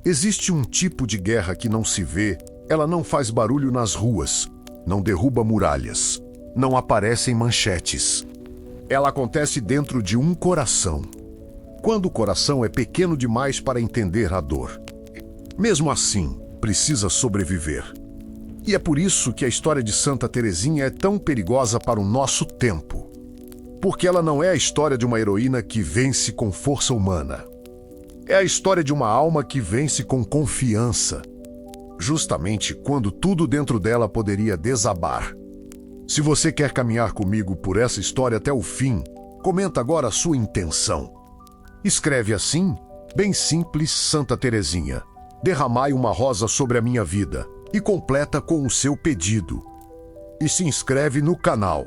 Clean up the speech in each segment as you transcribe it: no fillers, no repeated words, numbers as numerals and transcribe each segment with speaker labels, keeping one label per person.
Speaker 1: Existe um tipo de guerra que não se vê, ela não faz barulho nas ruas, não derruba muralhas, não aparece em manchetes. Ela acontece dentro de um coração. Quando o coração é pequeno demais para entender a dor. Mesmo assim, precisa sobreviver. E é por isso que a história de Santa Teresinha é tão perigosa para o nosso tempo. Porque ela não é a história de uma heroína que vence com força humana. É a história de uma alma que vence com confiança. Justamente quando tudo dentro dela poderia desabar. Se você quer caminhar comigo por essa história até o fim, comenta agora a sua intenção. Escreve assim, bem simples, Santa Teresinha. Derramai uma rosa sobre a minha vida e completa com o seu pedido. E se inscreve no canal.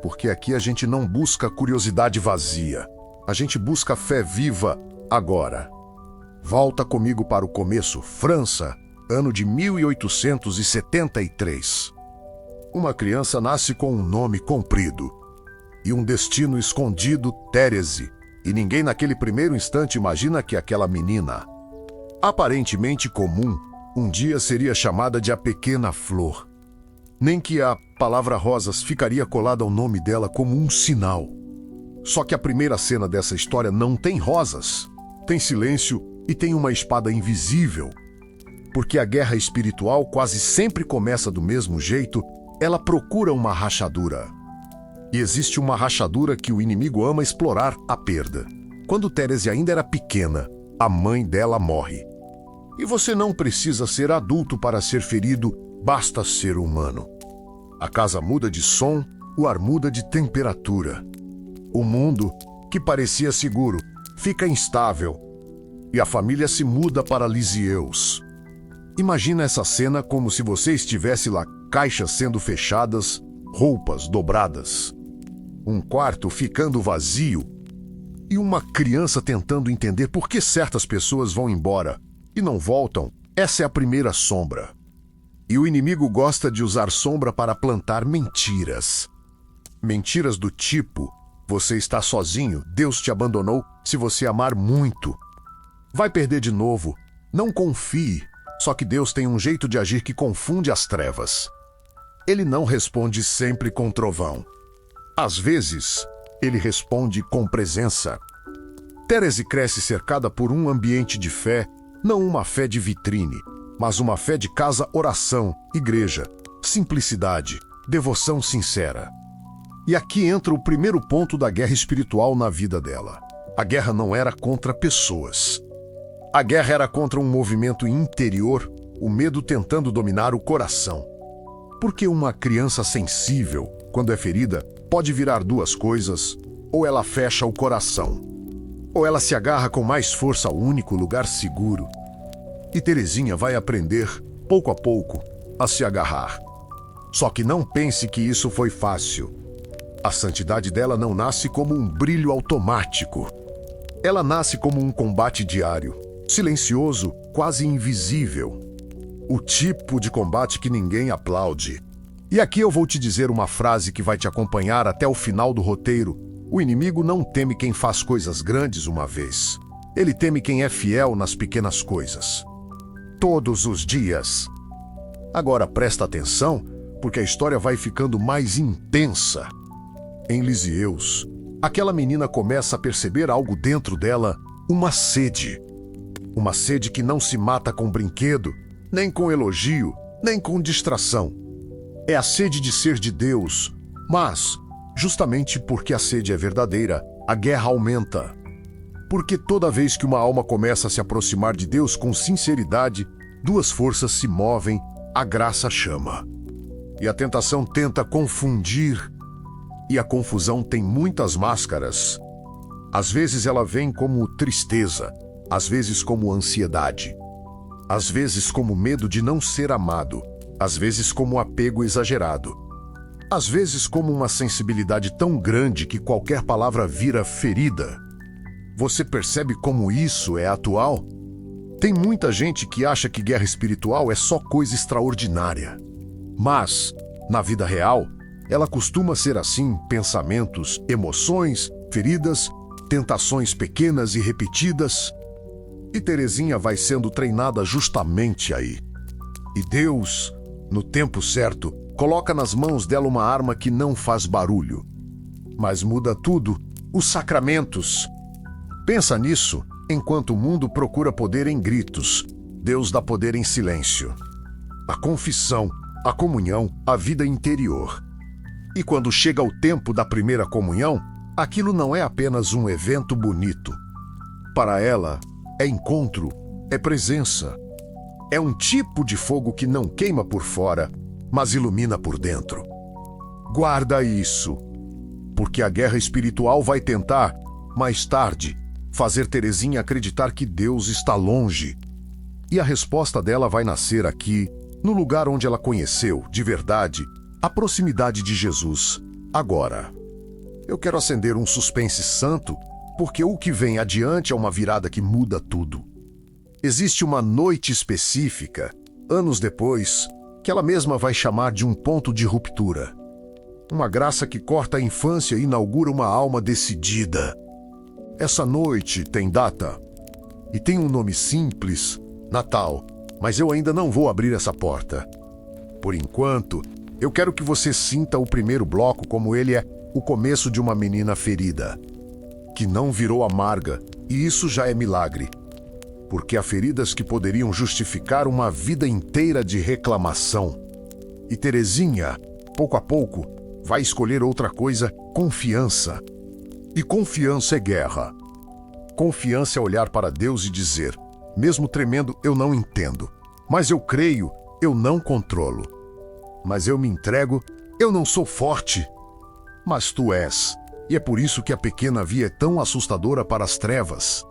Speaker 1: Porque aqui a gente não busca curiosidade vazia. A gente busca fé viva agora. Volta comigo para o começo, França, ano de 1873. Uma criança nasce com um nome comprido e um destino escondido, Thérèse, e ninguém naquele primeiro instante imagina que aquela menina, aparentemente comum, um dia seria chamada de a Pequena Flor. Nem que a palavra rosas ficaria colada ao nome dela como um sinal. Só que a primeira cena dessa história não tem rosas, tem silêncio e tem uma espada invisível. Porque a guerra espiritual quase sempre começa do mesmo jeito, ela procura uma rachadura. E existe uma rachadura que o inimigo ama explorar, a perda. Quando Thérèse ainda era pequena, a mãe dela morre. E você não precisa ser adulto para ser ferido, basta ser humano. A casa muda de som, o ar muda de temperatura. O mundo, que parecia seguro, fica instável. E a família se muda para Lisieux. Imagina essa cena como se você estivesse lá, caixas sendo fechadas, roupas dobradas. Um quarto ficando vazio e uma criança tentando entender por que certas pessoas vão embora e não voltam. Essa é a primeira sombra. E o inimigo gosta de usar sombra para plantar mentiras. Mentiras do tipo, você está sozinho, Deus te abandonou, se você amar muito. Vai perder de novo, não confie, só que Deus tem um jeito de agir que confunde as trevas. Ele não responde sempre com trovão. Às vezes, ele responde com presença. Thérèse cresce cercada por um ambiente de fé, não uma fé de vitrine, mas uma fé de casa, oração, igreja, simplicidade, devoção sincera. E aqui entra o primeiro ponto da guerra espiritual na vida dela. A guerra não era contra pessoas. A guerra era contra um movimento interior, o medo tentando dominar o coração. Porque uma criança sensível, quando é ferida, pode virar duas coisas, ou ela fecha o coração, ou ela se agarra com mais força ao único lugar seguro. E Teresinha vai aprender, pouco a pouco, a se agarrar. Só que não pense que isso foi fácil. A santidade dela não nasce como um brilho automático. Ela nasce como um combate diário, silencioso, quase invisível. O tipo de combate que ninguém aplaude. E aqui eu vou te dizer uma frase que vai te acompanhar até o final do roteiro. O inimigo não teme quem faz coisas grandes uma vez. Ele teme quem é fiel nas pequenas coisas. Todos os dias. Agora presta atenção, porque a história vai ficando mais intensa. Em Lisieux, aquela menina começa a perceber algo dentro dela, uma sede. Uma sede que não se mata com brinquedo, nem com elogio, nem com distração. É a sede de ser de Deus, mas, justamente porque a sede é verdadeira, a guerra aumenta. Porque toda vez que uma alma começa a se aproximar de Deus com sinceridade, duas forças se movem, a graça chama. E a tentação tenta confundir, e a confusão tem muitas máscaras. Às vezes ela vem como tristeza, às vezes como ansiedade, às vezes como medo de não ser amado, às vezes como apego exagerado, às vezes como uma sensibilidade tão grande que qualquer palavra vira ferida. Você percebe como isso é atual? Tem muita gente que acha que guerra espiritual é só coisa extraordinária. Mas, na vida real, ela costuma ser assim: pensamentos, emoções, feridas, tentações pequenas e repetidas. E Terezinha vai sendo treinada justamente aí. E Deus, no tempo certo, coloca nas mãos dela uma arma que não faz barulho. Mas muda tudo, os sacramentos. Pensa nisso, enquanto o mundo procura poder em gritos, Deus dá poder em silêncio. A confissão, a comunhão, a vida interior. E quando chega o tempo da primeira comunhão, aquilo não é apenas um evento bonito. Para ela, é encontro, é presença. É um tipo de fogo que não queima por fora, mas ilumina por dentro. Guarda isso, porque a guerra espiritual vai tentar, mais tarde, fazer Terezinha acreditar que Deus está longe. E a resposta dela vai nascer aqui, no lugar onde ela conheceu, de verdade, a proximidade de Jesus, agora. Eu quero acender um suspense santo, porque o que vem adiante é uma virada que muda tudo. Existe uma noite específica, anos depois, que ela mesma vai chamar de um ponto de ruptura. Uma graça que corta a infância e inaugura uma alma decidida. Essa noite tem data e tem um nome simples, Natal, mas eu ainda não vou abrir essa porta. Por enquanto, eu quero que você sinta o primeiro bloco como ele é o começo de uma menina ferida, que não virou amarga, e isso já é milagre. Porque há feridas que poderiam justificar uma vida inteira de reclamação. E Terezinha, pouco a pouco, vai escolher outra coisa, confiança. E confiança é guerra. Confiança é olhar para Deus e dizer, mesmo tremendo, eu não entendo. Mas eu creio, eu não controlo. Mas eu me entrego, eu não sou forte. Mas tu és. E é por isso que a pequena Via é tão assustadora para as trevas.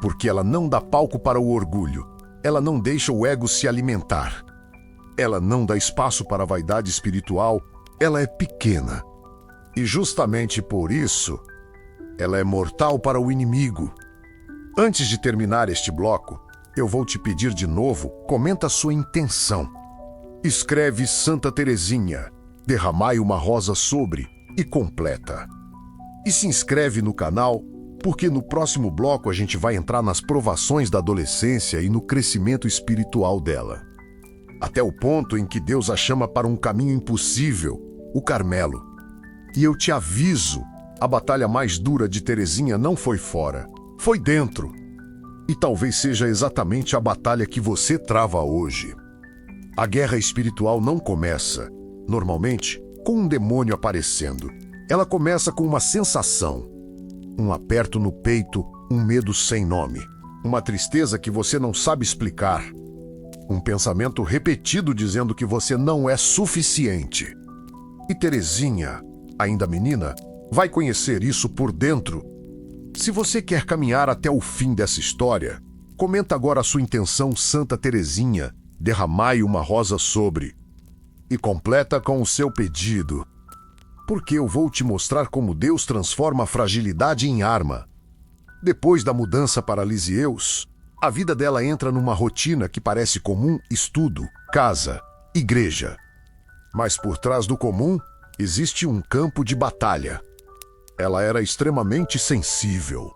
Speaker 1: Porque ela não dá palco para o orgulho. Ela não deixa o ego se alimentar. Ela não dá espaço para a vaidade espiritual. Ela é pequena. E justamente por isso, ela é mortal para o inimigo. Antes de terminar este bloco, eu vou te pedir de novo, comenta a sua intenção. Escreve Santa Terezinha, derramai uma rosa sobre e completa. E se inscreve no canal, porque no próximo bloco a gente vai entrar nas provações da adolescência e no crescimento espiritual dela. Até o ponto em que Deus a chama para um caminho impossível, o Carmelo. E eu te aviso, a batalha mais dura de Terezinha não foi fora, foi dentro. E talvez seja exatamente a batalha que você trava hoje. A guerra espiritual não começa, normalmente, com um demônio aparecendo. Ela começa com uma sensação. Um aperto no peito, um medo sem nome. Uma tristeza que você não sabe explicar. Um pensamento repetido dizendo que você não é suficiente. E Terezinha, ainda menina, vai conhecer isso por dentro. Se você quer caminhar até o fim dessa história, comenta agora a sua intenção, Santa Terezinha, derramai uma rosa sobre. E completa com o seu pedido. Porque eu vou te mostrar como Deus transforma a fragilidade em arma. Depois da mudança para Lisieux, a vida dela entra numa rotina que parece comum: estudo, casa, igreja. Mas por trás do comum, existe um campo de batalha. Ela era extremamente sensível.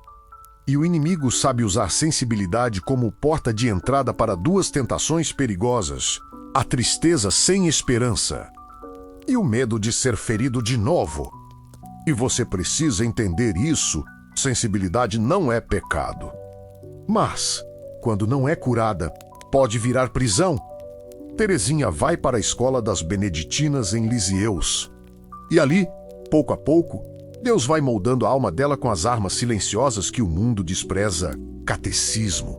Speaker 1: E o inimigo sabe usar sensibilidade como porta de entrada para duas tentações perigosas: a tristeza sem esperança e o medo de ser ferido de novo. E você precisa entender isso. Sensibilidade não é pecado. Mas, quando não é curada, pode virar prisão. Terezinha vai para a escola das Beneditinas em Lisieux. E ali, pouco a pouco, Deus vai moldando a alma dela com as armas silenciosas que o mundo despreza: catecismo,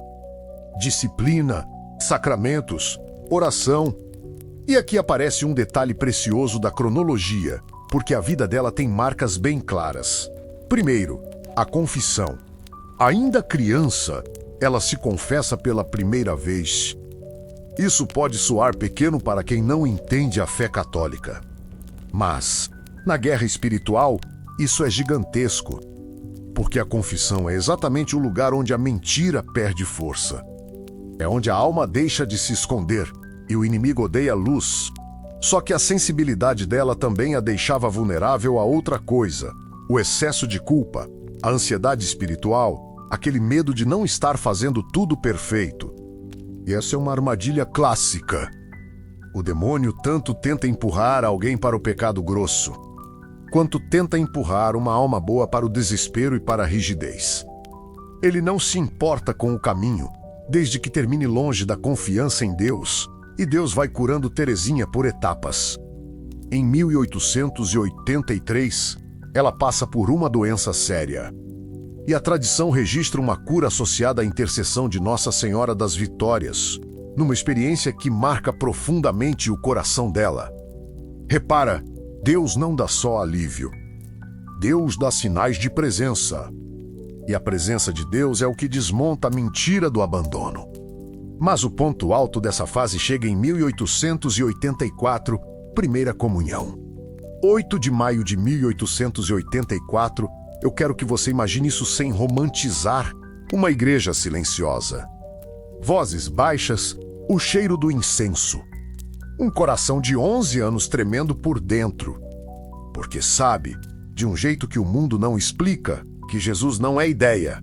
Speaker 1: disciplina, sacramentos, oração. E aqui aparece um detalhe precioso da cronologia, porque a vida dela tem marcas bem claras. Primeiro, a confissão. Ainda criança, ela se confessa pela primeira vez. Isso pode soar pequeno para quem não entende a fé católica. Mas, na guerra espiritual, isso é gigantesco. Porque a confissão é exatamente o lugar onde a mentira perde força. É onde a alma deixa de se esconder e o inimigo odeia a luz. Só que a sensibilidade dela também a deixava vulnerável a outra coisa: o excesso de culpa, a ansiedade espiritual, aquele medo de não estar fazendo tudo perfeito. E essa é uma armadilha clássica. O demônio tanto tenta empurrar alguém para o pecado grosso, quanto tenta empurrar uma alma boa para o desespero e para a rigidez. Ele não se importa com o caminho, desde que termine longe da confiança em Deus, e Deus vai curando Terezinha por etapas. Em 1883, ela passa por uma doença séria. E a tradição registra uma cura associada à intercessão de Nossa Senhora das Vitórias, numa experiência que marca profundamente o coração dela. Repara, Deus não dá só alívio. Deus dá sinais de presença. E a presença de Deus é o que desmonta a mentira do abandono. Mas o ponto alto dessa fase chega em 1884, Primeira Comunhão. 8 de maio de 1884, eu quero que você imagine isso sem romantizar uma igreja silenciosa. Vozes baixas, o cheiro do incenso. Um coração de 11 anos tremendo por dentro. Porque sabe, de um jeito que o mundo não explica, que Jesus não é ideia.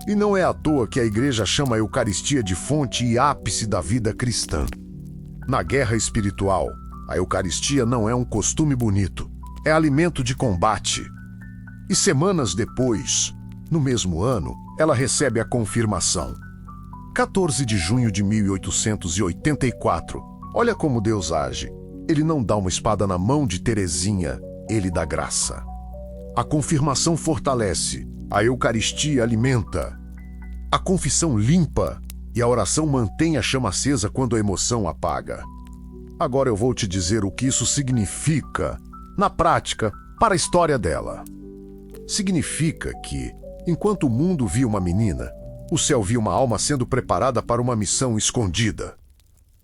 Speaker 1: E não é à toa que a igreja chama a Eucaristia de fonte e ápice da vida cristã. Na guerra espiritual, a Eucaristia não é um costume bonito, é alimento de combate. E semanas depois, no mesmo ano, ela recebe a confirmação. 14 de junho de 1884. Olha como Deus age. Ele não dá uma espada na mão de Terezinha, ele dá graça. A confirmação fortalece, a Eucaristia alimenta. A confissão limpa e a oração mantém a chama acesa quando a emoção apaga. Agora eu vou te dizer o que isso significa, na prática, para a história dela. Significa que, enquanto o mundo via uma menina, o céu via uma alma sendo preparada para uma missão escondida.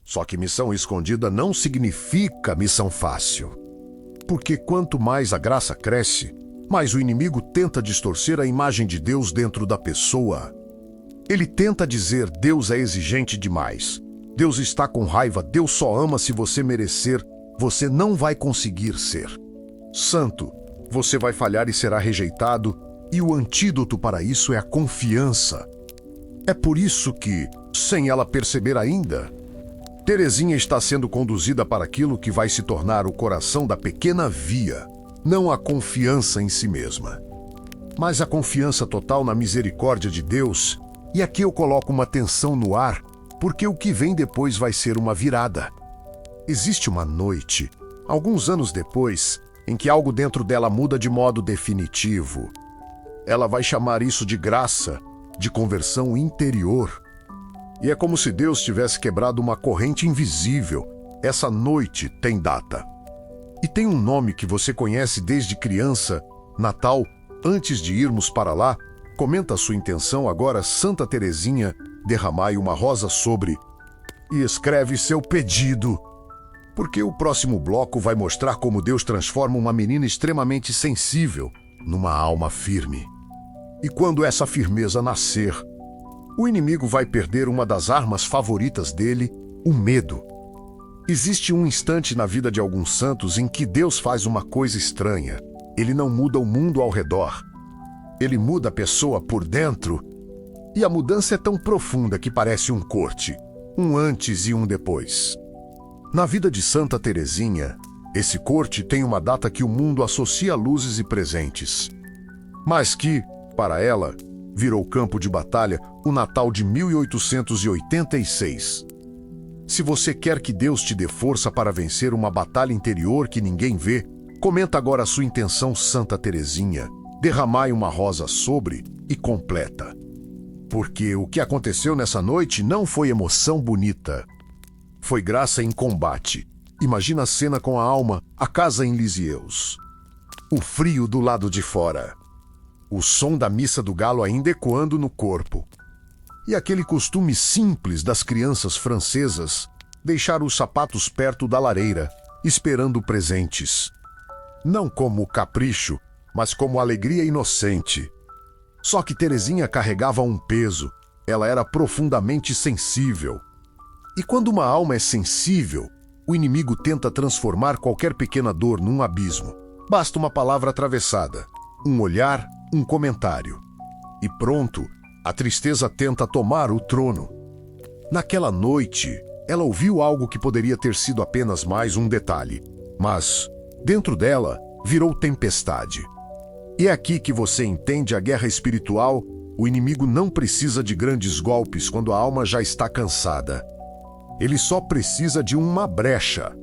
Speaker 1: Só que missão escondida não significa missão fácil. Porque quanto mais a graça cresce, mais o inimigo tenta distorcer a imagem de Deus dentro da pessoa. Ele tenta dizer: Deus é exigente demais. Deus está com raiva, Deus só ama se você merecer, você não vai conseguir ser santo. Você vai falhar e será rejeitado, e o antídoto para isso é a confiança. É por isso que, sem ela perceber ainda, Terezinha está sendo conduzida para aquilo que vai se tornar o coração da pequena Via, não a confiança em si mesma, mas a confiança total na misericórdia de Deus. E aqui eu coloco uma tensão no ar, porque o que vem depois vai ser uma virada. Existe uma noite, alguns anos depois, em que algo dentro dela muda de modo definitivo. Ela vai chamar isso de graça, de conversão interior. E é como se Deus tivesse quebrado uma corrente invisível. Essa noite tem data. E tem um nome que você conhece desde criança, Natal. Antes de irmos para lá, comenta a sua intenção agora, Santa Terezinha, derramai uma rosa sobre, e escreve seu pedido. Porque o próximo bloco vai mostrar como Deus transforma uma menina extremamente sensível numa alma firme. E quando essa firmeza nascer, o inimigo vai perder uma das armas favoritas dele, o medo. Existe um instante na vida de alguns santos em que Deus faz uma coisa estranha. Ele não muda o mundo ao redor. Ele muda a pessoa por dentro. E a mudança é tão profunda que parece um corte, um antes e um depois. Na vida de Santa Terezinha, esse corte tem uma data que o mundo associa a luzes e presentes, mas que, para ela, virou campo de batalha o Natal de 1886. Se você quer que Deus te dê força para vencer uma batalha interior que ninguém vê, comenta agora a sua intenção, Santa Terezinha, derramai uma rosa sobre e completa. Porque o que aconteceu nessa noite não foi emoção bonita. Foi graça em combate. Imagina a cena com a alma, a casa em Lisieux. O frio do lado de fora. O som da missa do galo ainda ecoando no corpo. E aquele costume simples das crianças francesas, deixar os sapatos perto da lareira, esperando presentes. Não como capricho, mas como alegria inocente. Só que Terezinha carregava um peso. Ela era profundamente sensível. E quando uma alma é sensível, o inimigo tenta transformar qualquer pequena dor num abismo. Basta uma palavra atravessada, um olhar, um comentário. E pronto, A tristeza tenta tomar o trono. Naquela noite, ela ouviu algo que poderia ter sido apenas mais um detalhe, mas, dentro dela, virou tempestade. E é aqui que você entende a guerra espiritual. O inimigo não precisa de grandes golpes quando a alma já está cansada. Ele só precisa de uma brecha.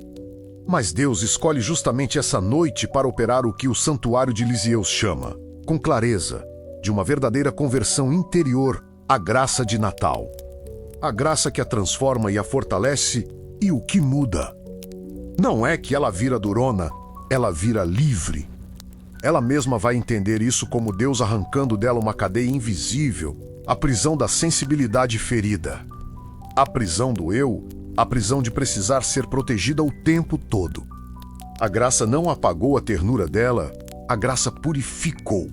Speaker 1: Mas Deus escolhe justamente essa noite para operar o que o Santuário de Lisieux chama, com clareza, de uma verdadeira conversão interior, a graça de Natal. A graça que a transforma e a fortalece, e o que muda. Não é que ela vira durona, ela vira livre. Ela mesma vai entender isso como Deus arrancando dela uma cadeia invisível, a prisão da sensibilidade ferida. A prisão do eu, a prisão de precisar ser protegida o tempo todo. A graça não apagou a ternura dela, a graça purificou.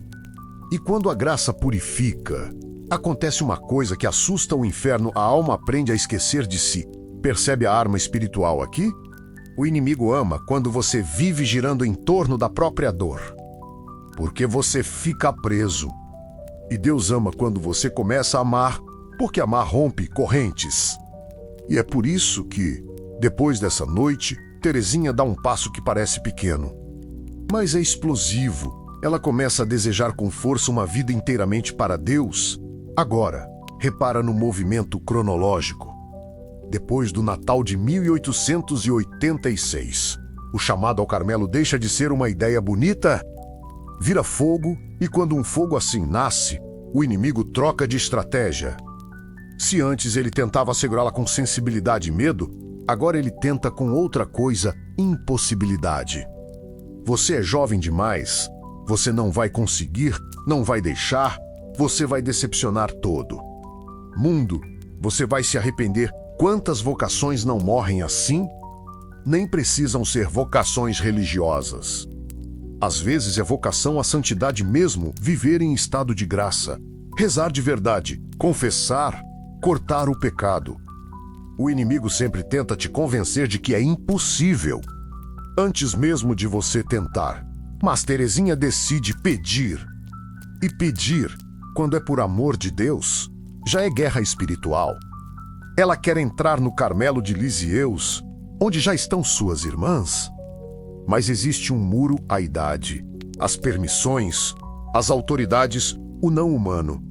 Speaker 1: E quando a graça purifica, acontece uma coisa que assusta o inferno, a alma aprende a esquecer de si. Percebe a arma espiritual aqui? O inimigo ama quando você vive girando em torno da própria dor, porque você fica preso. E Deus ama quando você começa a amar, porque amar rompe correntes. E é por isso que, depois dessa noite, Terezinha dá um passo que parece pequeno, mas é explosivo. Ela começa a desejar com força uma vida inteiramente para Deus. Agora, repara no movimento cronológico. Depois do Natal de 1886, o chamado ao Carmelo deixa de ser uma ideia bonita, vira fogo, e quando um fogo assim nasce, o inimigo troca de estratégia. Se antes ele tentava segurá-la com sensibilidade e medo, agora ele tenta com outra coisa, impossibilidade. Você é jovem demais, você não vai conseguir, não vai deixar, você vai decepcionar todo mundo, você vai se arrepender. Quantas vocações não morrem assim? Nem precisam ser vocações religiosas. Às vezes é vocação à santidade mesmo, viver em estado de graça, rezar de verdade, confessar, cortar o pecado. O inimigo sempre tenta te convencer de que é impossível, antes mesmo de você tentar. Mas Terezinha decide pedir. E pedir, quando é por amor de Deus, já é guerra espiritual. Ela quer entrar no Carmelo de Lisieux, onde já estão suas irmãs. Mas existe um muro à idade, as permissões, as autoridades, o não humano.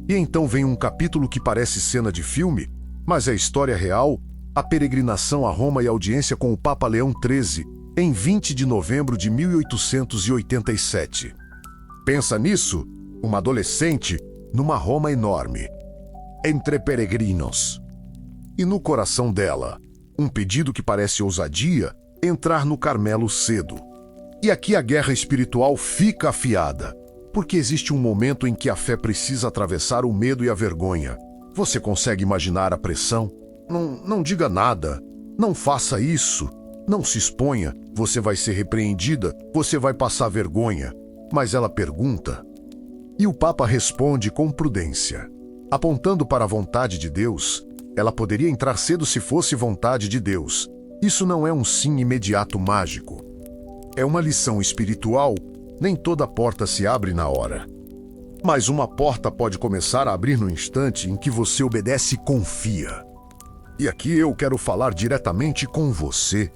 Speaker 1: E então vem um capítulo que parece cena de filme, mas é história real, a peregrinação a Roma e a audiência com o Papa Leão XIII, em 20 de novembro de 1887. Pensa nisso, uma adolescente, numa Roma enorme, entre peregrinos. E no coração dela, um pedido que parece ousadia, entrar no Carmelo cedo. E aqui a guerra espiritual fica afiada, porque existe um momento em que a fé precisa atravessar o medo e a vergonha. Você consegue imaginar a pressão? Não diga nada, não faça isso, não se exponha, você vai ser repreendida, você vai passar vergonha. Mas ela pergunta, e o Papa responde com prudência, apontando para a vontade de Deus. Ela poderia entrar cedo se fosse vontade de Deus. Isso não é um sim imediato mágico. É uma lição espiritual. Nem toda porta se abre na hora. Mas uma porta pode começar a abrir no instante em que você obedece e confia. E aqui eu quero falar diretamente com você.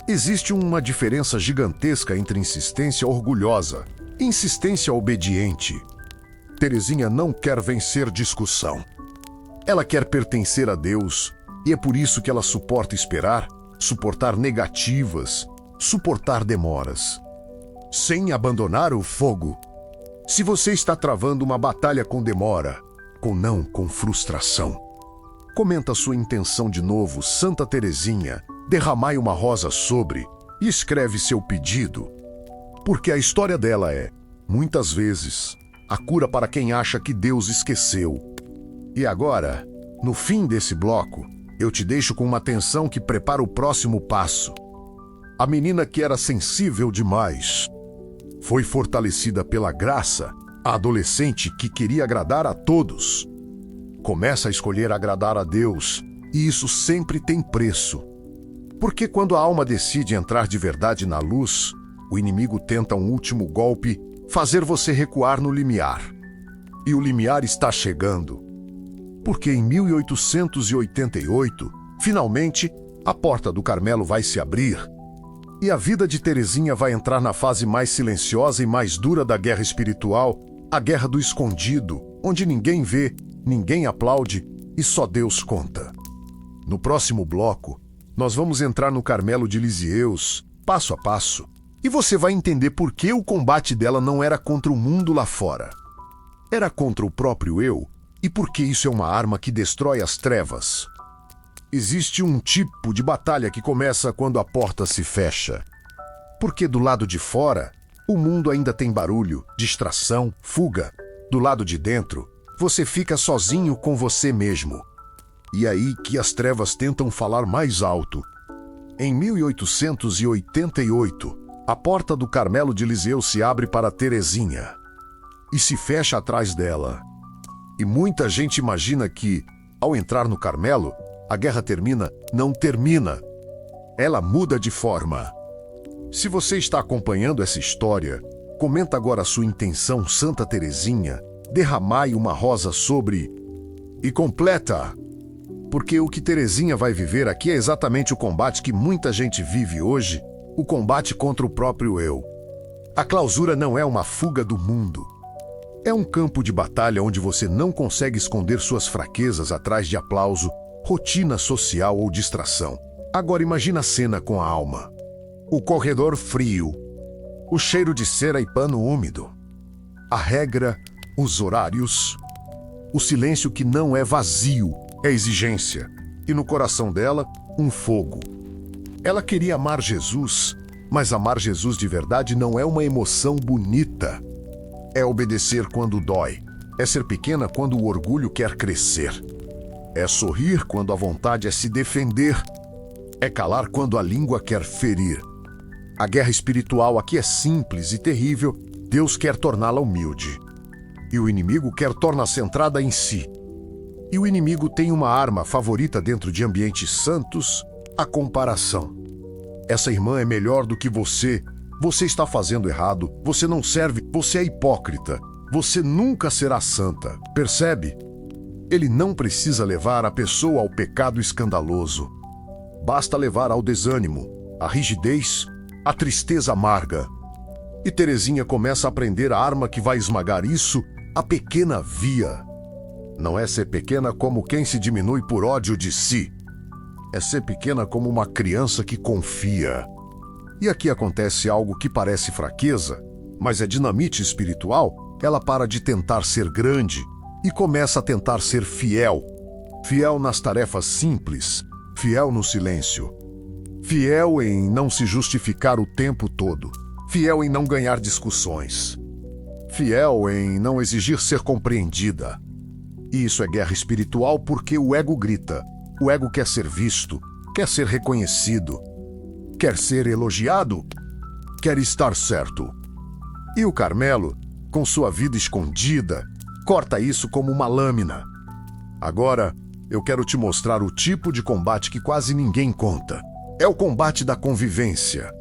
Speaker 1: Existe uma diferença gigantesca entre insistência orgulhosa e insistência obediente. Terezinha não quer vencer discussão. Ela quer pertencer a Deus, e é por isso que ela suporta esperar, suportar negativas, suportar demoras, sem abandonar o fogo. Se você está travando uma batalha com demora, com frustração, comenta sua intenção de novo, Santa Terezinha, derramai uma rosa sobre, e escreve seu pedido. Porque a história dela é, muitas vezes, a cura para quem acha que Deus esqueceu. E agora, no fim desse bloco, eu te deixo com uma atenção que prepara o próximo passo. A menina que era sensível demais foi fortalecida pela graça, a adolescente que queria agradar a todos. Começa a escolher agradar a Deus, e isso sempre tem preço. Porque quando a alma decide entrar de verdade na luz, o inimigo tenta um último golpe, fazer você recuar no limiar. e o limiar está chegando. Porque em 1888, finalmente, a porta do Carmelo vai se abrir e a vida de Terezinha vai entrar na fase mais silenciosa e mais dura da guerra espiritual, a guerra do escondido, onde ninguém vê, ninguém aplaude e só Deus conta. No próximo bloco, nós vamos entrar no Carmelo de Lisieux, passo a passo, e você vai entender por que o combate dela não era contra o mundo lá fora. Era contra o próprio eu, e por que isso é uma arma que destrói as trevas. Existe um tipo de batalha que começa quando a porta se fecha. Porque do lado de fora, o mundo ainda tem barulho, distração, fuga. Do lado de dentro, você fica sozinho com você mesmo. E aí que as trevas tentam falar mais alto. Em 1888, a porta do Carmelo de Lisieux se abre para Terezinha e se fecha atrás dela. E muita gente imagina que, ao entrar no Carmelo, a guerra termina. Não termina. Ela muda de forma. Se você está acompanhando essa história, comenta agora a sua intenção, Santa Terezinha, derramai uma rosa sobre e completa. Porque o que Terezinha vai viver aqui é exatamente o combate que muita gente vive hoje, o combate contra o próprio eu. A clausura não é uma fuga do mundo. É um campo de batalha onde você não consegue esconder suas fraquezas atrás de aplauso, rotina social ou distração. Agora imagina a cena com a alma. O corredor frio, o cheiro de cera e pano úmido, a regra, os horários, o silêncio que não é vazio, é exigência, e no coração dela, um fogo. Ela queria amar Jesus, mas amar Jesus de verdade não é uma emoção bonita. É obedecer quando dói, é ser pequena quando o orgulho quer crescer. É sorrir quando a vontade é se defender. É calar quando a língua quer ferir. A guerra espiritual aqui é simples e terrível. Deus quer torná-la humilde. E o inimigo quer torná-la centrada em si. E o inimigo tem uma arma favorita dentro de ambientes santos: a comparação. Essa irmã é melhor do que você. Você está fazendo errado. Você não serve. Você é hipócrita. Você nunca será santa. Percebe? Ele não precisa levar a pessoa ao pecado escandaloso. Basta levar ao desânimo, à rigidez, à tristeza amarga. E Terezinha começa a aprender a arma que vai esmagar isso, a pequena via. Não é ser pequena como quem se diminui por ódio de si. É ser pequena como uma criança que confia. E aqui acontece algo que parece fraqueza, mas é dinamite espiritual. Ela para de tentar ser grande e começa a tentar ser fiel. Fiel nas tarefas simples, fiel no silêncio. Fiel em não se justificar o tempo todo. Fiel em não ganhar discussões. Fiel em não exigir ser compreendida. E isso é guerra espiritual porque o ego grita. O ego quer ser visto, quer ser reconhecido, quer ser elogiado, quer estar certo. E o Carmelo, com sua vida escondida, corta isso como uma lâmina. Agora, eu quero te mostrar o tipo de combate que quase ninguém conta. É o combate da convivência.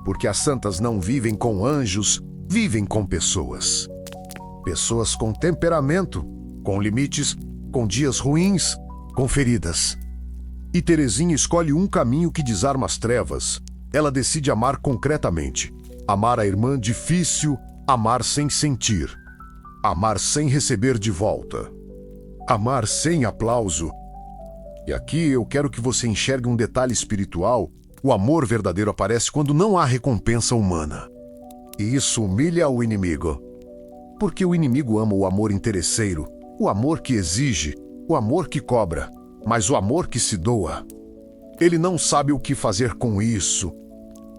Speaker 1: Porque as santas não vivem com anjos, vivem com pessoas. Pessoas com temperamento, com limites, com dias ruins, com feridas. E Terezinha escolhe um caminho que desarma as trevas. Ela decide amar concretamente. Amar a irmã difícil, amar sem sentir. Amar sem receber de volta. Amar sem aplauso. E aqui eu quero que você enxergue um detalhe espiritual. O amor verdadeiro aparece quando não há recompensa humana. E isso humilha o inimigo. Porque o inimigo ama o amor interesseiro, o amor que exige, o amor que cobra, mas o amor que se doa. Ele não sabe o que fazer com isso.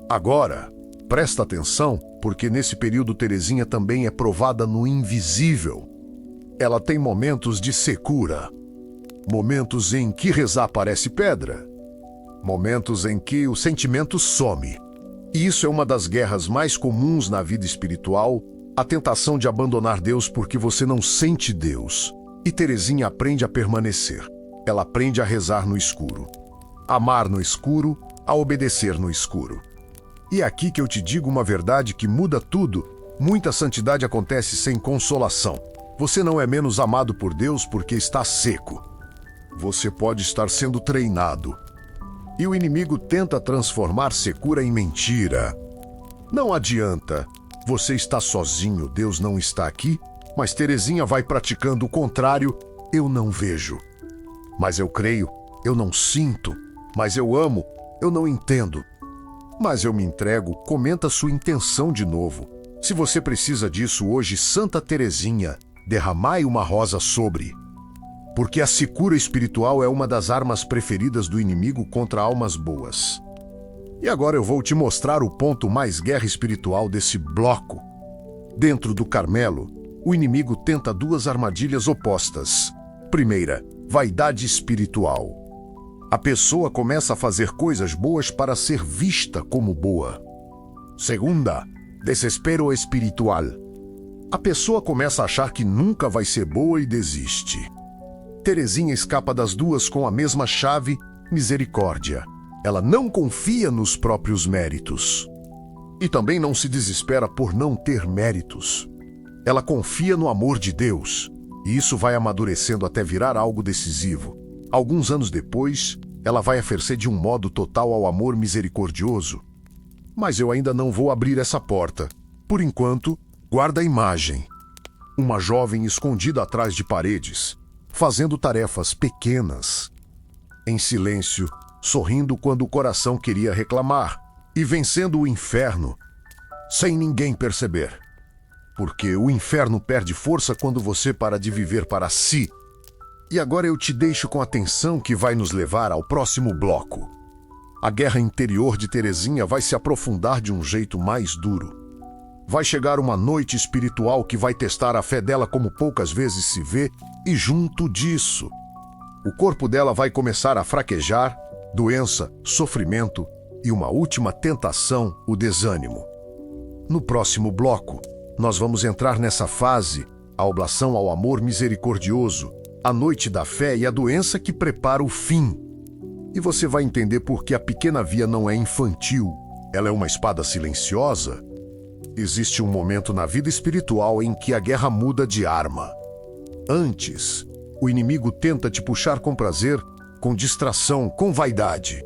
Speaker 1: Agora, presta atenção, porque nesse período Terezinha também é provada no invisível. Ela tem momentos de secura, momentos em que rezar parece pedra, momentos em que o sentimento some. E isso é uma das guerras mais comuns na vida espiritual, a tentação de abandonar Deus porque você não sente Deus. E Terezinha aprende a permanecer. Ela aprende a rezar no escuro, a amar no escuro, a obedecer no escuro. E é aqui que eu te digo uma verdade que muda tudo. Muita santidade acontece sem consolação. Você não é menos amado por Deus porque está seco. Você pode estar sendo treinado. E o inimigo tenta transformar secura em mentira. Não adianta. Você está sozinho, Deus não está aqui, mas Terezinha vai praticando o contrário. Eu não vejo. Mas eu creio, eu não sinto. Mas eu amo, eu não entendo. Mas eu me entrego, comenta sua intenção de novo. Se você precisa disso hoje, Santa Terezinha, derramai uma rosa sobre. Porque a secura espiritual é uma das armas preferidas do inimigo contra almas boas. E agora eu vou te mostrar o ponto mais guerra espiritual desse bloco. Dentro do Carmelo, o inimigo tenta duas armadilhas opostas. Primeira, vaidade espiritual. A pessoa começa a fazer coisas boas para ser vista como boa. Segunda, desespero espiritual. A pessoa começa a achar que nunca vai ser boa e desiste. Terezinha escapa das duas com a mesma chave, misericórdia. Ela não confia nos próprios méritos. E também não se desespera por não ter méritos. Ela confia no amor de Deus. E isso vai amadurecendo até virar algo decisivo. Alguns anos depois, ela vai oferecer de um modo total ao amor misericordioso. Mas eu ainda não vou abrir essa porta. Por enquanto, guarda a imagem. Uma jovem escondida atrás de paredes, fazendo tarefas pequenas. Em silêncio, sorrindo quando o coração queria reclamar, e vencendo o inferno, sem ninguém perceber. Porque o inferno perde força quando você para de viver para si. E agora eu te deixo com a atenção que vai nos levar ao próximo bloco. A guerra interior de Terezinha vai se aprofundar de um jeito mais duro. Vai chegar uma noite espiritual que vai testar a fé dela como poucas vezes se vê, e junto disso, o corpo dela vai começar a fraquejar, doença, sofrimento e uma última tentação, o desânimo. No próximo bloco, nós vamos entrar nessa fase, a oblação ao amor misericordioso, a noite da fé e a doença que prepara o fim. E você vai entender por que a pequena via não é infantil, ela é uma espada silenciosa. Existe um momento na vida espiritual em que a guerra muda de arma. Antes, o inimigo tenta te puxar com prazer, com distração, com vaidade.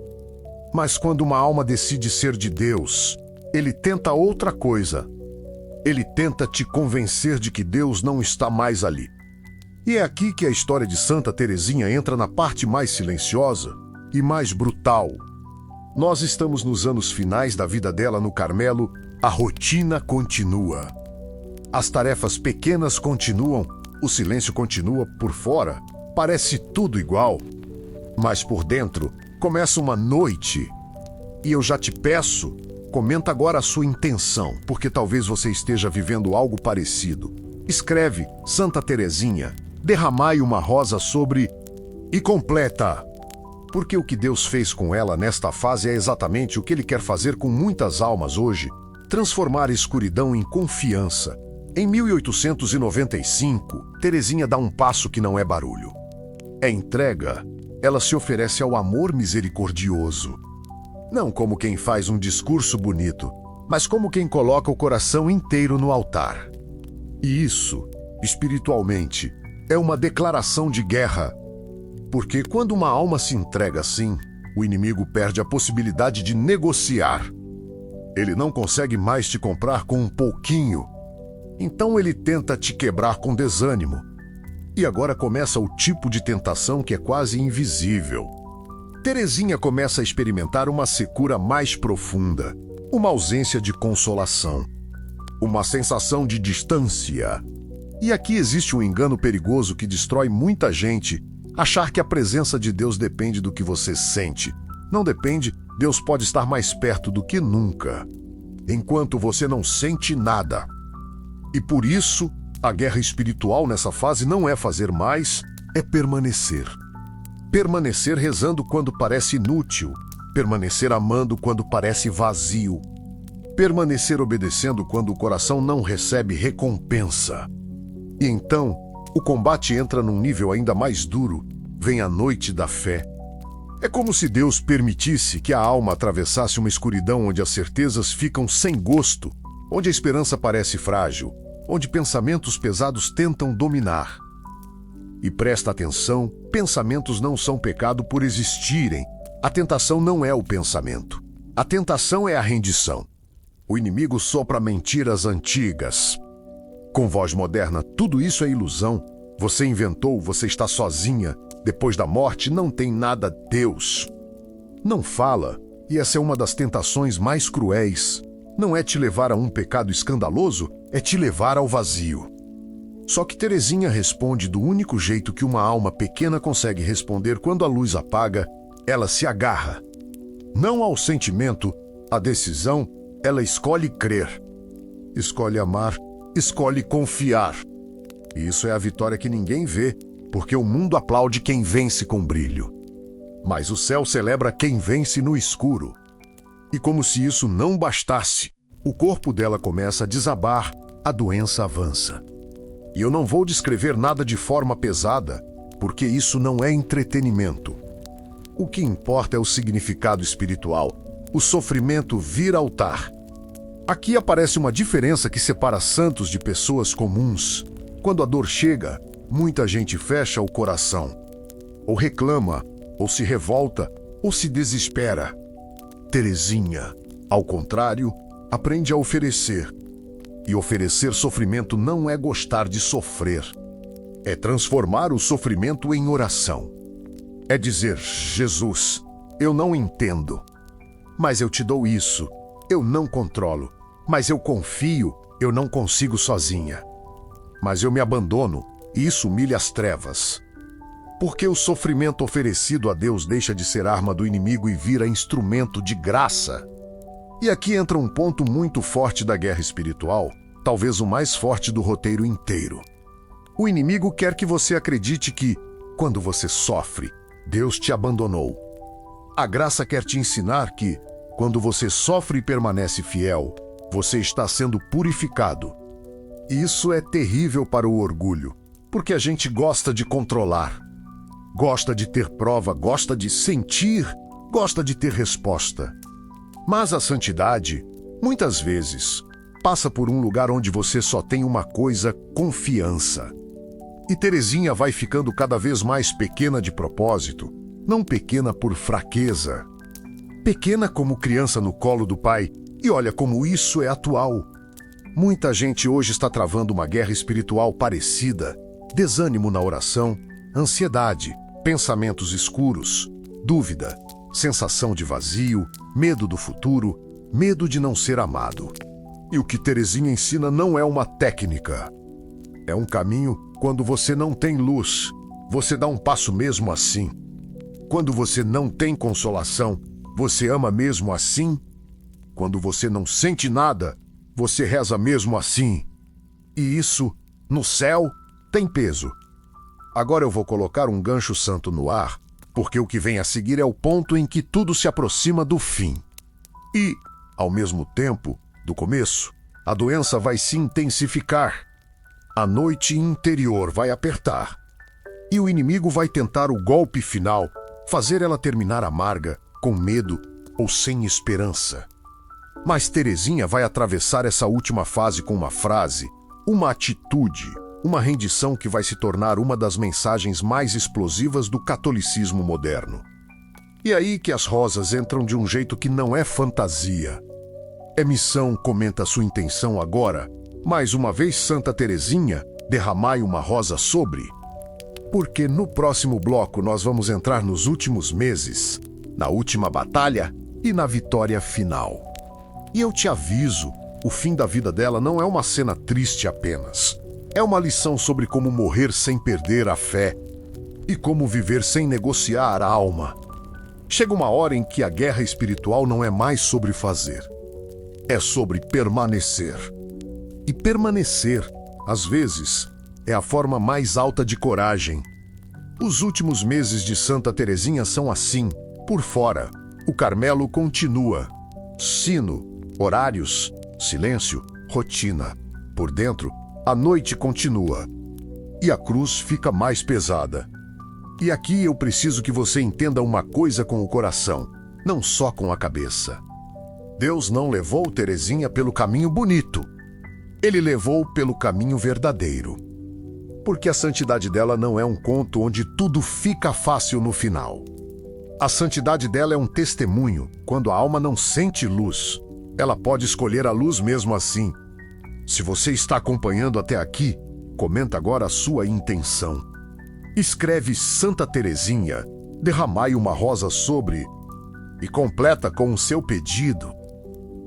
Speaker 1: Mas quando uma alma decide ser de Deus, ele tenta outra coisa. Ele tenta te convencer de que Deus não está mais ali. E é aqui que a história de Santa Terezinha entra na parte mais silenciosa e mais brutal. Nós estamos nos anos finais da vida dela no Carmelo, a rotina continua. As tarefas pequenas continuam, o silêncio continua por fora, parece tudo igual. Mas por dentro, começa uma noite. E eu já te peço, comenta agora a sua intenção, porque talvez você esteja vivendo algo parecido. Escreve, Santa Terezinha, derramai uma rosa sobre... e completa. Porque o que Deus fez com ela nesta fase é exatamente o que Ele quer fazer com muitas almas hoje, transformar a escuridão em confiança. Em 1895, Terezinha dá um passo que não é barulho. É entrega. Ela se oferece ao amor misericordioso. Não como quem faz um discurso bonito, mas como quem coloca o coração inteiro no altar. E isso, espiritualmente, é uma declaração de guerra. Porque quando uma alma se entrega assim, o inimigo perde a possibilidade de negociar. Ele não consegue mais te comprar com um pouquinho. Então ele tenta te quebrar com desânimo. E agora começa o tipo de tentação que é quase invisível. Terezinha começa a experimentar uma secura mais profunda, uma ausência de consolação, uma sensação de distância. E aqui existe um engano perigoso que destrói muita gente, achar que a presença de Deus depende do que você sente. Não depende, Deus pode estar mais perto do que nunca, enquanto você não sente nada. E por isso, a guerra espiritual nessa fase não é fazer mais, é permanecer. Permanecer rezando quando parece inútil, permanecer amando quando parece vazio, permanecer obedecendo quando o coração não recebe recompensa. E então, o combate entra num nível ainda mais duro, vem a noite da fé. É como se Deus permitisse que a alma atravessasse uma escuridão onde as certezas ficam sem gosto, onde a esperança parece frágil, onde pensamentos pesados tentam dominar. E presta atenção, pensamentos não são pecado por existirem. A tentação não é o pensamento. A tentação é a rendição. O inimigo sopra mentiras antigas. Com voz moderna, tudo isso é ilusão. Você inventou, você está sozinha. Depois da morte não tem nada Deus. Não fala, e essa é uma das tentações mais cruéis. Não é te levar a um pecado escandaloso, é te levar ao vazio. Só que Terezinha responde do único jeito que uma alma pequena consegue responder quando a luz apaga, ela se agarra. Não ao sentimento, à decisão, ela escolhe crer. Escolhe amar, escolhe confiar. E isso é a vitória que ninguém vê, porque o mundo aplaude quem vence com brilho. Mas o céu celebra quem vence no escuro. E como se isso não bastasse, o corpo dela começa a desabar, a doença avança. E eu não vou descrever nada de forma pesada, porque isso não é entretenimento. O que importa é o significado espiritual. O sofrimento vira altar. Aqui aparece uma diferença que separa santos de pessoas comuns. Quando a dor chega, muita gente fecha o coração. Ou reclama, ou se revolta, ou se desespera. Terezinha, ao contrário, aprende a oferecer. E oferecer sofrimento não é gostar de sofrer. É transformar o sofrimento em oração. É dizer, Jesus, eu não entendo, mas eu te dou isso. Eu não controlo, mas eu confio, eu não consigo sozinha. Mas eu me abandono, e isso humilha as trevas. Porque o sofrimento oferecido a Deus deixa de ser arma do inimigo e vira instrumento de graça. E aqui entra um ponto muito forte da guerra espiritual, talvez o mais forte do roteiro inteiro. O inimigo quer que você acredite que, quando você sofre, Deus te abandonou. A graça quer te ensinar que, quando você sofre e permanece fiel, você está sendo purificado. E isso é terrível para o orgulho, porque a gente gosta de controlar. Gosta de ter prova, gosta de sentir, gosta de ter resposta. Mas a santidade, muitas vezes, passa por um lugar onde você só tem uma coisa: confiança. E Terezinha vai ficando cada vez mais pequena de propósito, não pequena por fraqueza. Pequena como criança no colo do pai, e olha como isso é atual. Muita gente hoje está travando uma guerra espiritual parecida: desânimo na oração, ansiedade, pensamentos escuros, dúvida, sensação de vazio, medo do futuro, medo de não ser amado. E o que Terezinha ensina não é uma técnica. É um caminho. Quando você não tem luz, você dá um passo mesmo assim. Quando você não tem consolação, você ama mesmo assim. Quando você não sente nada, você reza mesmo assim. E isso, no céu, tem peso. Agora eu vou colocar um gancho santo no ar, porque o que vem a seguir é o ponto em que tudo se aproxima do fim. E, ao mesmo tempo, do começo, a doença vai se intensificar. A noite interior vai apertar. E o inimigo vai tentar o golpe final, fazer ela terminar amarga, com medo ou sem esperança. Mas Terezinha vai atravessar essa última fase com uma frase, uma atitude, uma rendição que vai se tornar uma das mensagens mais explosivas do catolicismo moderno. E aí que as rosas entram de um jeito que não é fantasia. É missão, comenta sua intenção agora, mais uma vez Santa Terezinha, derramai uma rosa sobre. Porque no próximo bloco nós vamos entrar nos últimos meses, na última batalha e na vitória final. E eu te aviso, o fim da vida dela não é uma cena triste apenas. É uma lição sobre como morrer sem perder a fé e como viver sem negociar a alma. Chega uma hora em que a guerra espiritual não é mais sobre fazer. É sobre permanecer. E permanecer, às vezes, é a forma mais alta de coragem. Os últimos meses de Santa Terezinha são assim. Por fora, o Carmelo continua. Sino, horários, silêncio, rotina. Por dentro, a noite continua. E a cruz fica mais pesada. E aqui eu preciso que você entenda uma coisa com o coração, não só com a cabeça. Deus não levou Terezinha pelo caminho bonito. ele levou pelo caminho verdadeiro. Porque a santidade dela não é um conto onde tudo fica fácil no final. A santidade dela é um testemunho quando a alma não sente luz. Ela pode escolher a luz mesmo assim. Se você está acompanhando até aqui, comenta agora a sua intenção. Escreve Santa Teresinha, derramai uma rosa sobre, e completa com o seu pedido.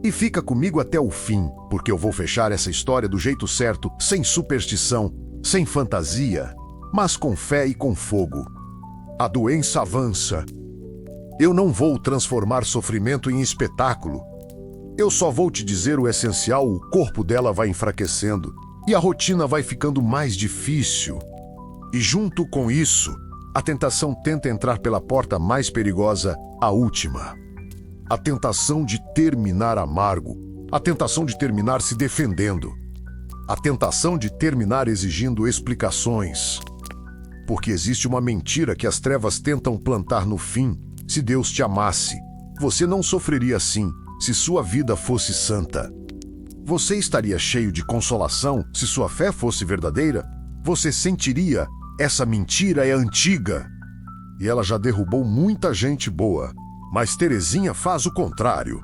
Speaker 1: E fica comigo até o fim, porque eu vou fechar essa história do jeito certo, sem superstição, sem fantasia, mas com fé e com fogo. A doença avança. Eu não vou transformar sofrimento em espetáculo. Eu só vou te dizer o essencial: o corpo dela vai enfraquecendo e a rotina vai ficando mais difícil. E junto com isso, a tentação tenta entrar pela porta mais perigosa, a última. A tentação de terminar amargo, a tentação de terminar se defendendo, a tentação de terminar exigindo explicações. Porque existe uma mentira que as trevas tentam plantar no fim. Se Deus te amasse, você não sofreria assim se sua vida fosse santa. Você estaria cheio de consolação se sua fé fosse verdadeira? Você sentiria: essa mentira é antiga. E ela já derrubou muita gente boa. Mas Teresinha faz o contrário.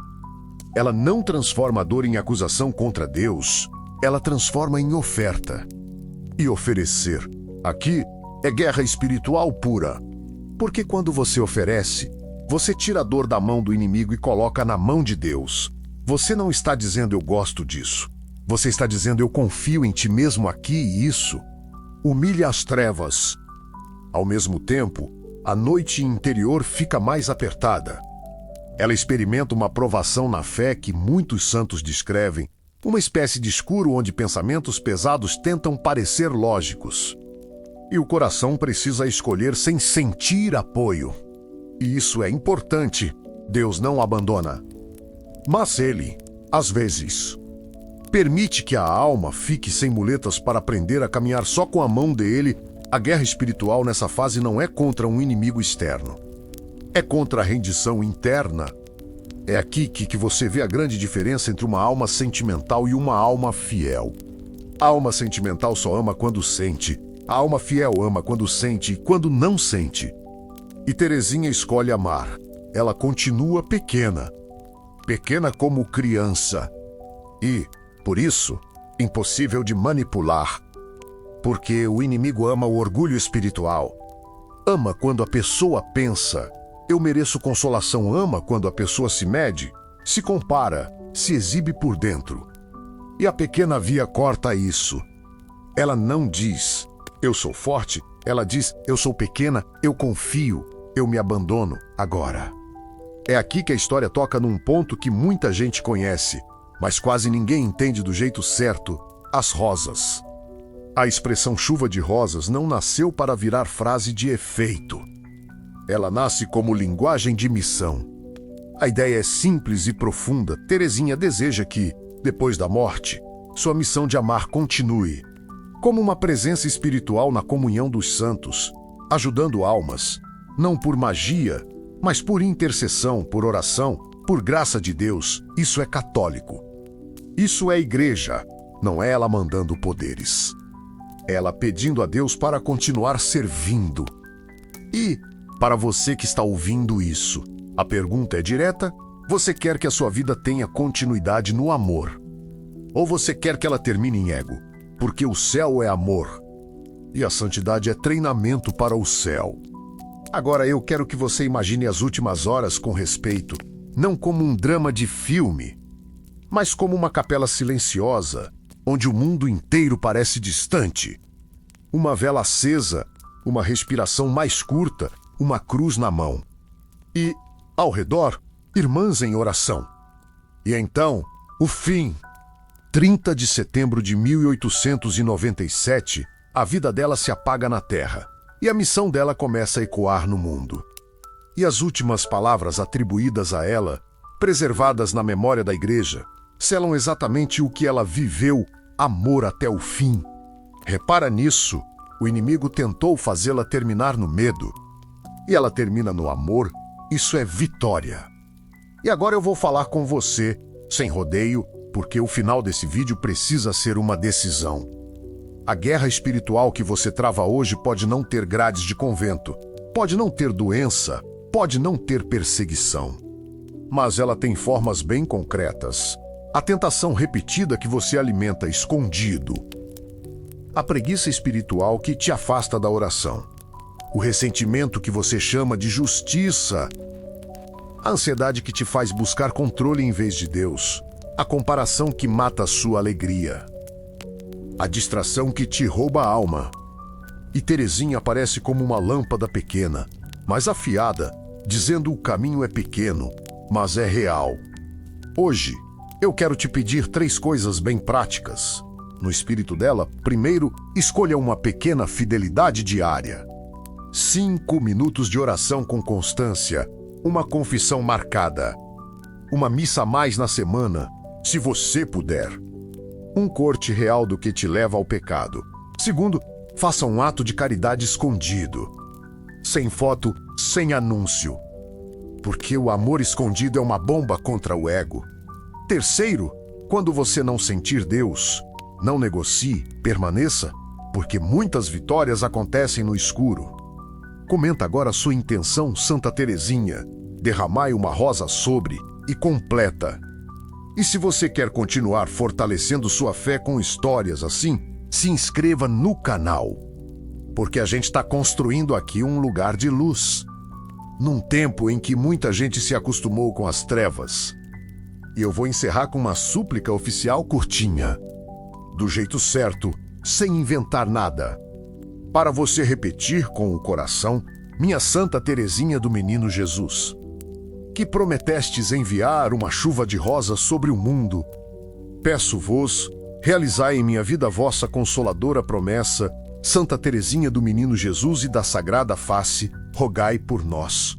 Speaker 1: Ela não transforma a dor em acusação contra Deus. Ela transforma em oferta. E oferecer, aqui, é guerra espiritual pura. Porque quando você oferece, você tira a dor da mão do inimigo e coloca na mão de Deus. Você não está dizendo: eu gosto disso. Você está dizendo: eu confio em ti mesmo aqui e isso. Humilha as trevas. Ao mesmo tempo, a noite interior fica mais apertada. Ela experimenta uma provação na fé que muitos santos descrevem, uma espécie de escuro onde pensamentos pesados tentam parecer lógicos. E o coração precisa escolher sem sentir apoio. E isso é importante. Deus não abandona. Mas ele, às vezes, permite que a alma fique sem muletas para aprender a caminhar só com a mão dele. A guerra espiritual nessa fase não é contra um inimigo externo. É contra a rendição interna. É aqui que você vê a grande diferença entre uma alma sentimental e uma alma fiel. A alma sentimental só ama quando sente. A alma fiel ama quando sente e quando não sente. E Teresinha escolhe amar. Ela continua pequena. Pequena como criança. E, por isso, impossível de manipular. Porque o inimigo ama o orgulho espiritual. Ama quando a pessoa pensa: eu mereço consolação. Ama quando a pessoa se mede, se compara, se exibe por dentro. E a pequena Via corta isso. Ela não diz: eu sou forte. Ela diz: eu sou pequena, eu confio, eu me abandono agora. É aqui que a história toca num ponto que muita gente conhece, mas quase ninguém entende do jeito certo: as rosas. A expressão chuva de rosas não nasceu para virar frase de efeito. Ela nasce como linguagem de missão. A ideia é simples e profunda. Teresinha deseja que, depois da morte, sua missão de amar continue, como uma presença espiritual na comunhão dos santos, ajudando almas, não por magia, mas por intercessão, por oração, por graça de Deus. Isso é católico. Isso é igreja, não é ela mandando poderes. Ela pedindo a Deus para continuar servindo. E, para você que está ouvindo isso, a pergunta é direta: você quer que a sua vida tenha continuidade no amor? Ou você quer que ela termine em ego? Porque o céu é amor. E a santidade é treinamento para o céu. Agora eu quero que você imagine as últimas horas com respeito, não como um drama de filme, mas como uma capela silenciosa, onde o mundo inteiro parece distante. Uma vela acesa, uma respiração mais curta, uma cruz na mão. E, ao redor, irmãs em oração. E então, o fim. 30 de setembro de 1897, a vida dela se apaga na terra, e a missão dela começa a ecoar no mundo. E as últimas palavras atribuídas a ela, preservadas na memória da igreja, selam exatamente o que ela viveu: amor até o fim. Repara nisso, o inimigo tentou fazê-la terminar no medo. E ela termina no amor. Isso é vitória. E agora eu vou falar com você, sem rodeio, porque o final desse vídeo precisa ser uma decisão. A guerra espiritual que você trava hoje pode não ter grades de convento, pode não ter doença, pode não ter perseguição. Mas ela tem formas bem concretas. A tentação repetida que você alimenta escondido. A preguiça espiritual que te afasta da oração. O ressentimento que você chama de justiça. A ansiedade que te faz buscar controle em vez de Deus. A comparação que mata a sua alegria. A distração que te rouba a alma. E Terezinha aparece como uma lâmpada pequena, mas afiada, dizendo o caminho é pequeno, mas é real. Hoje, eu quero te pedir 3 coisas bem práticas. No espírito dela, primeiro, escolha uma pequena fidelidade diária. 5 minutos de oração com constância, uma confissão marcada. Uma missa a mais na semana, se você puder. Um corte real do que te leva ao pecado. Segundo, faça um ato de caridade escondido. Sem foto, sem anúncio. Porque o amor escondido é uma bomba contra o ego. Terceiro, quando você não sentir Deus, não negocie, permaneça, porque muitas vitórias acontecem no escuro. Comenta agora a sua intenção, Santa Terezinha. Derramai uma rosa sobre e completa. E se você quer continuar fortalecendo sua fé com histórias assim, se inscreva no canal. Porque a gente está construindo aqui um lugar de luz. Num tempo em que muita gente se acostumou com as trevas. E eu vou encerrar com uma súplica oficial curtinha. Do jeito certo, sem inventar nada. Para você repetir com o coração, minha Santa Terezinha do Menino Jesus, que prometestes enviar uma chuva de rosas sobre o mundo, peço-vos, realizai em minha vida vossa consoladora promessa, Santa Terezinha do Menino Jesus e da Sagrada Face, rogai por nós.